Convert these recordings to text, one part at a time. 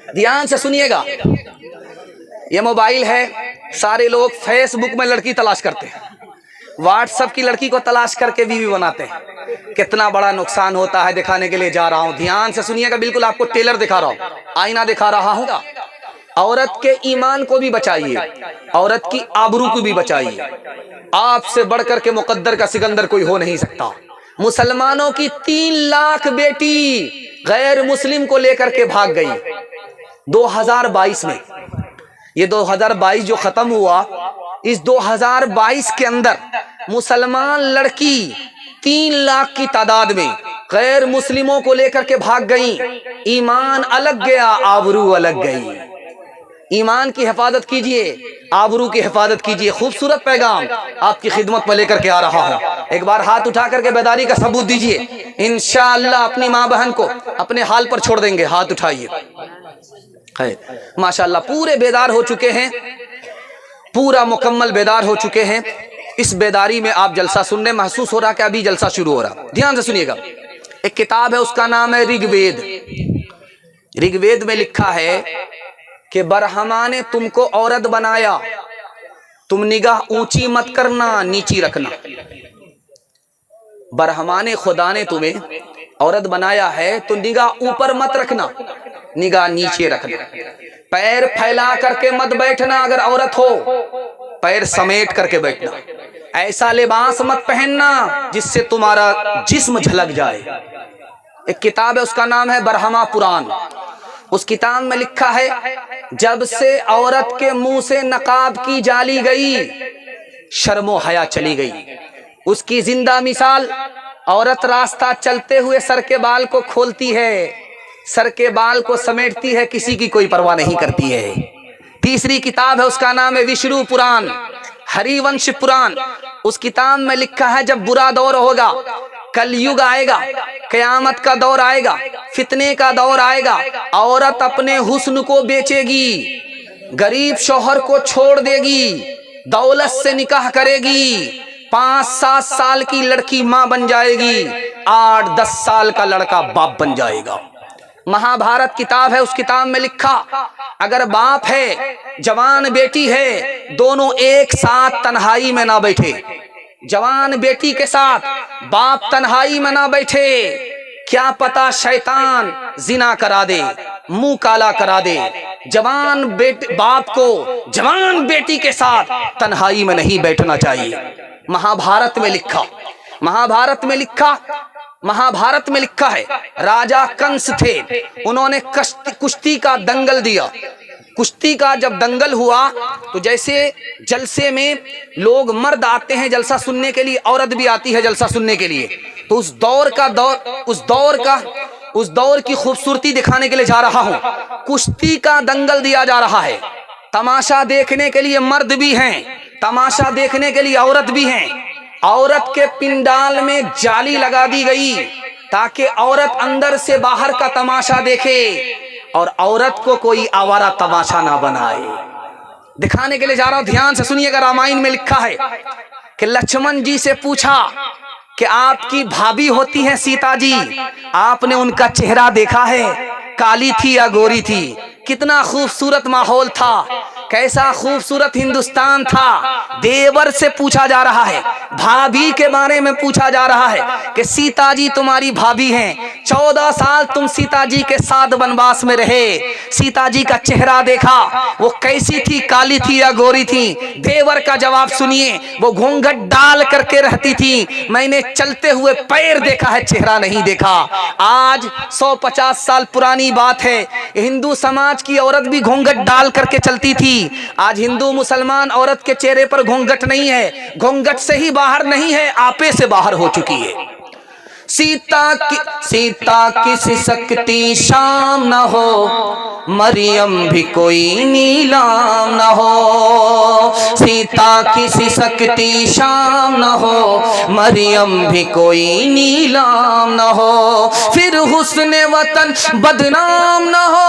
ध्यान से सुनिएगा, ये मोबाइल है, सारे लोग फेसबुक में लड़की तलाश करते हैं, व्हाट्सएप की लड़की को तलाश करके बीवी बनाते हैं। कितना बड़ा नुकसान होता है दिखाने के लिए जा रहा हूं, ध्यान से सुनिएगा, बिल्कुल आपको टेलर दिखा रहा हूं, आईना दिखा रहा हूं। औरत के ईमान को भी बचाइए, औरत की आबरू को भी बचाइए। आपसे बढ़कर के मुकद्दर का सिकंदर कोई हो नहीं सकता। मुसलमानों की 3 लाख बेटी गैर मुस्लिम को लेकर के भाग गई 2022 में। ये 2022 जो खत्म हुआ, इस 2022 के अंदर मुसलमान लड़की 3 लाख की तादाद में गैर मुस्लिमों को लेकर के भाग गई। ईमान अलग गया, आबरू अलग गई। ईमान की हिफाजत कीजिए, आबरू की हिफाजत कीजिए। खूबसूरत पैगाम आपकी खिदमत में लेकर के आ रहा हूं। एक बार हाथ उठा करके बेदारी का सबूत दीजिए, इंशाअल्लाह अपनी माँ बहन को अपने हाल पर छोड़ देंगे। हाथ उठाइए। माशाअल्लाह पूरे बेदार हो चुके हैं, पूरा मुकम्मल बेदार हो चुके हैं। इस बेदारी में आप जलसा सुनने, महसूस हो रहा कि अभी जलसा शुरू हो रहा। ध्यान से सुनिएगा, एक किताब है, उसका नाम है ऋग्वेद। ऋग्वेद में लिखा है कि बरहमा ने तुमको औरत बनाया, तुम निगाह ऊंची मत करना, नीची रखना। बरहमा ने, खुदा ने तुम्हें औरत बनाया है तो निगाह ऊपर मत रखना, निगाह नीचे रखना। पैर फैला करके मत बैठना, अगर औरत हो पैर समेट करके बैठना। ऐसा लिबास मत पहनना जिससे तुम्हारा जिस्म झलक जाए। एक किताब है, उसका नाम है बरहमा पुराण। उस किताब में लिखा है, जब से औरत के मुंह से नकाब की जाली गई, शर्मो हया चली गई। उसकी जिंदा मिसाल, औरत रास्ता चलते हुए सर के बाल को खोलती है, सर के बाल को समेटती है, किसी की कोई परवाह नहीं करती है। तीसरी किताब है, उसका नाम है विष्णु पुराण, हरिवंश पुराण। उस किताब में लिखा है, जब बुरा दौर होगा, कलयुग आएगा, कयामत का दौर आएगा, फितने का दौर आएगा, औरत अपने हुस्न को बेचेगी, गरीब शौहर को छोड़ देगी, दौलत से निकाह करेगी, 5-7 साल की लड़की मां बन जाएगी, 8-10 साल का लड़का बाप बन जाएगा। महाभारत किताब है, उस किताब में लिखा, अगर बाप है, जवान बेटी है, दोनों एक साथ तन्हाई में ना बैठे। जवान बेटी के साथ बाप तन्हाई में ना बैठे, क्या पता शैतान जिना करा दे, मुंह काला करा दे। जवान बाप को जवान बेटी के साथ तन्हाई में नहीं बैठना चाहिए। महाभारत में लिखा, महाभारत में लिखा, महाभारत में लिखा है, राजा कंस थे, उन्होंने कुश्ती का दंगल दिया। कुश्ती का जब दंगल हुआ तो जैसे जलसे में लोग मर्द आते हैं जलसा सुनने के लिए, औरत भी आती है जलसा सुनने के लिए, तो उस दौर की खूबसूरती दिखाने के लिए जा रहा हूं। कुश्ती का दंगल दिया जा रहा है, तमाशा देखने के लिए मर्द भी हैं, तमाशा देखने के लिए औरत भी हैं। औरत के पिंडाल में जाली लगा दी गई ताकि औरत अंदर से बाहर का तमाशा देखे और औरत को कोई आवारा तमाशा ना बनाए। दिखाने के लिए जा रहा हूं, ध्यान से सुनिएगा। रामायण में लिखा है कि लक्ष्मण जी से पूछा कि आपकी भाभी होती है सीता जी, आपने उनका चेहरा देखा है, काली थी या गोरी थी? कितना खूबसूरत माहौल था, कैसा खूबसूरत हिंदुस्तान था। देवर से पूछा जा रहा है, भाभी के बारे में पूछा जा रहा है कि सीता जी तुम्हारी भाभी हैं, 14 साल तुम सीता जी के साथ वनवास में रहे, सीता जी का चेहरा देखा, वो कैसी थी, काली थी या गोरी थी? देवर का जवाब सुनिए, वो घूंघट डाल करके रहती थी, मैंने चलते हुए पैर देखा है, चेहरा नहीं देखा। आज 150 साल पुरानी बात है, हिंदू समाज की औरत भी घूंघट डाल करके चलती थी। आज हिंदू मुसलमान औरत के चेहरे पर घूंघट नहीं है, घूंघट से ही बाहर नहीं है, आपे से बाहर हो चुकी है। सीता की सिसकती शाम न हो, मरियम भी कोई नीलाम न हो। सीता की सिसकती शाम न हो, मरियम भी कोई नीलाम न हो। फिर हुस्न वतन बदनाम न हो,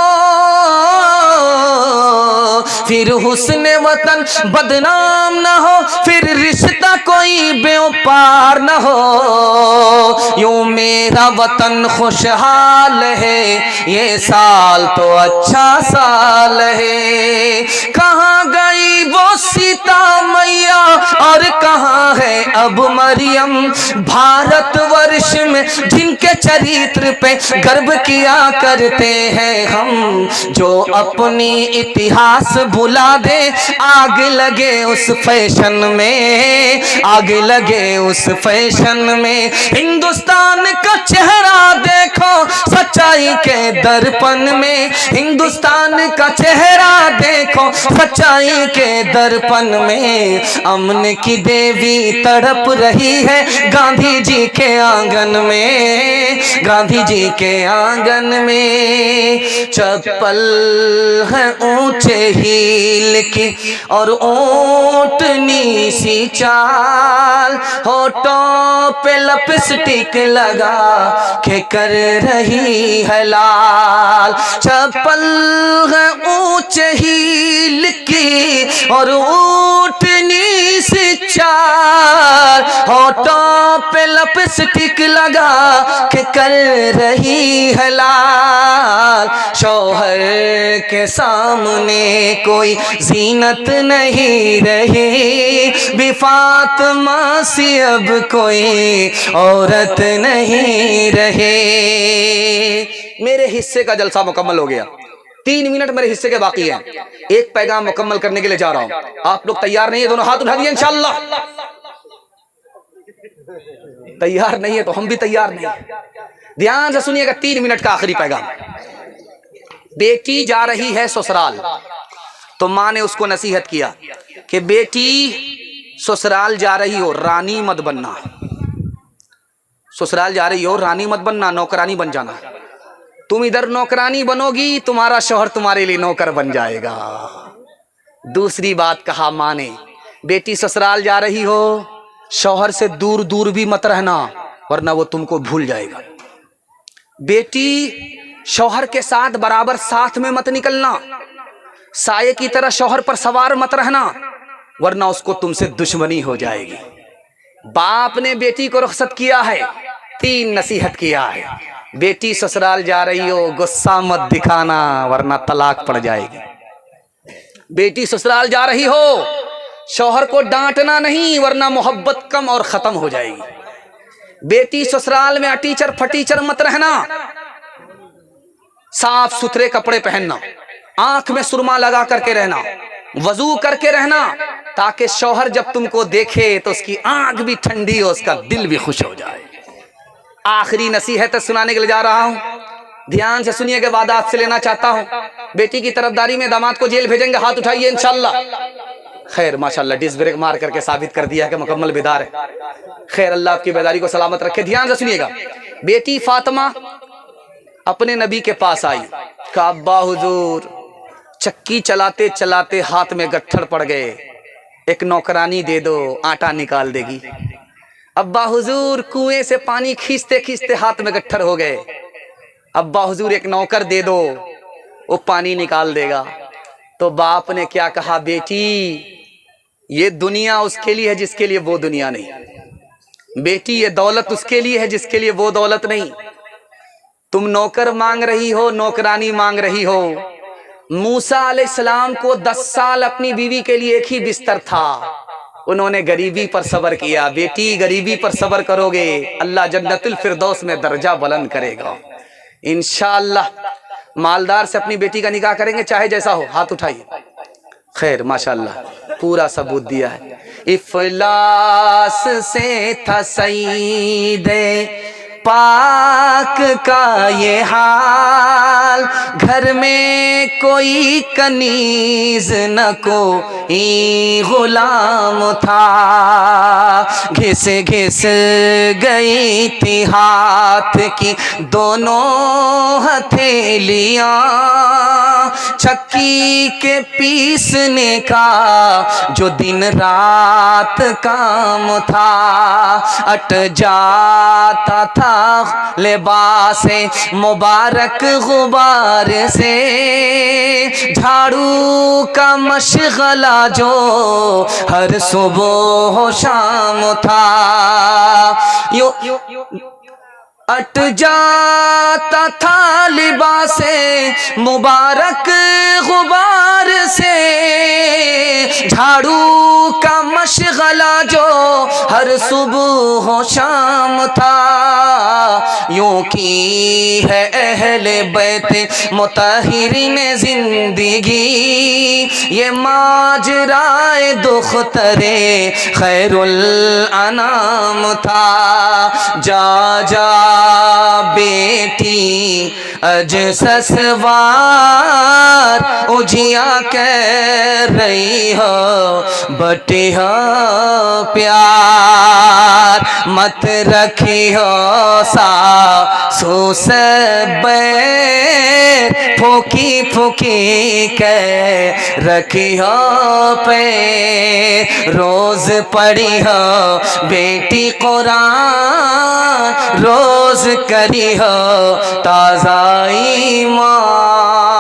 फिर हुस्न वतन बदनाम न हो, फिर रिश्ता कोई बेपार न हो। यूं मेरा वतन खुशहाल है, ये साल तो अच्छा साल है। कहाँ गई वो सीता मैया और कहाँ है अब मरियम, भारतवर्ष में जिनके चरित्र पे गर्व किया करते हैं हम। जो अपनी इतिहास भुला दे, आग लगे उस फैशन में, आग लगे उस फैशन में। हिंदुस्तान का चेहरा देखो सच्चाई के दर्पण में, हिंदुस्तान का चेहरा देखो सच्चाई के दर्पण में। अमन की देवी तड़प रही है गांधी जी के आंगन में, गांधी जी के आंगन में। चप्पल है ऊंचे हील की और ऊंटनी सी चाल, होठों पे लिपस्टिक लगा के कर रही है लाल। चप्पल है ऊंचे हील की और ऊंटनी सी चाल, होठों पे लिपस्टिक लगा के कर रही है लाल। शौहर के सामने कोई जीनत नहीं रही, भी फातिमा सी अब कोई औरत नहीं रहे। मेरे हिस्से का जलसा मुकम्मल हो गया, 3 मिनट मेरे हिस्से के बाकी हैं। एक पैगाम मुकम्मल करने के लिए जा रहा हूं। आप लोग तैयार नहीं है? दोनों हाथ उठा दिए इंशाअल्लाह। तैयार नहीं है तो हम भी तैयार नहीं। ध्यान से सुनिएगा, 3 मिनट का आखिरी पैगाम। बेटी जा रही है ससुराल, तो माँ ने उसको नसीहत किया कि बेटी ससुराल जा रही हो, रानी मत बनना। ससुराल जा रही हो, रानी मत बनना, नौकरानी बन जाना। तुम इधर नौकरानी बनोगी, तुम्हारा शौहर तुम्हारे लिए नौकर बन जाएगा। दूसरी बात कहा माँ ने, बेटी ससुराल जा रही हो, शौहर से दूर दूर भी मत रहना, वरना वो तुमको भूल जाएगा। बेटी शौहर के साथ बराबर साथ में मत निकलना, साये की तरह शौहर पर सवार मत रहना, वरना उसको तुमसे दुश्मनी हो जाएगी। बाप ने बेटी को रुखसत किया है, 3 नसीहत किया है। बेटी ससुराल जा रही हो, गुस्सा मत दिखाना, वरना तलाक पड़ जाएगी। बेटी ससुराल जा रही हो, शौहर को डांटना नहीं, वरना मोहब्बत कम और खत्म हो जाएगी। बेटी ससुराल में अटीचर फटीचर मत रहना, साफ सुथरे कपड़े पहनना, आंख में सुरमा लगा करके रहना, वजू करके रहना, ताकि शौहर जब तुमको देखे तो उसकी आंख भी ठंडी हो, उसका दिल भी खुश हो जाए। आखिरी नसीहत सुनाने के लिए जा रहा हूं, ध्यान से सुनिए के बाद आपसे लेना चाहता हूं। बेटी की तरफदारी में दामाद को जेल भेजेंगे, हाथ उठाइए इंशाअल्लाह। खैर माशाअल्लाह, डिस्क ब्रेक मार करके साबित कर दिया कि मुकम्मल बेदार है। खैर अल्लाह आपकी बेदारी को सलामत रखे। ध्यान से सुनिएगा, बेटी फातिमा अपने नबी के पास आई, कहा अब्बा हुजूर, चक्की चलाते चलाते हाथ में गट्ठर पड़ गए, एक नौकरानी दे दो, आटा निकाल देगी। अब्बा हुजूर, कुएं से पानी खींचते खींचते हाथ में गट्ठर हो गए। अब्बा हुजूर, एक नौकर दे दो, वो पानी निकाल देगा। तो बाप ने क्या कहा, बेटी ये दुनिया उसके लिए है जिसके लिए वो दुनिया नहीं। बेटी ये दौलत उसके लिए है जिसके लिए वो दौलत नहीं। तुम नौकर मांग रही हो, नौकरानी मांग रही हो। मूसा अलैहिस्सलाम को 10 साल अपनी बीवी के लिए एक ही बिस्तर था, उन्होंने गरीबी पर सब्र किया। बेटी गरीबी पर सब्र करोगे, अल्लाह जन्नतुल फिरदौस में दर्जा बुलंद करेगा इंशाअल्लाह। मालदार से अपनी बेटी का निकाह करेंगे, चाहे जैसा हो। हाथ उठाइए। खैर माशाअल्लाह, पूरा सबूत दिया है। इफलास से था सईदे पाक का ये हाल, घर में कोई कनीज न कोई गुलाम था। घिस घिस गई थी हाथ की दोनों हथेलियां, चक्की के पीसने का जो दिन रात काम था। अट जाता था लिबासे मुबारक गुबार से, झाड़ झाड़ू का मशगला जो हर सुबह हो शाम था, यो अट जाता था लिबासे मुबारक गुबार से। झाड़ू का मशगला जो हर सुबह हो शाम था, यूं की है अहले बैत मुतहिरी में जिंदगी, ये माजराए दुख्तरे खैरुल अनाम था। जा जा बेटी अज ससवार उजिया कह रही हो बटी हो प्यार, मत रखी हो सासू से बैर, फूकी फूकी कह रखी हो पे। रोज पढ़ी हो बेटी कुरान, रोज करी हो ताज़ा ईमान।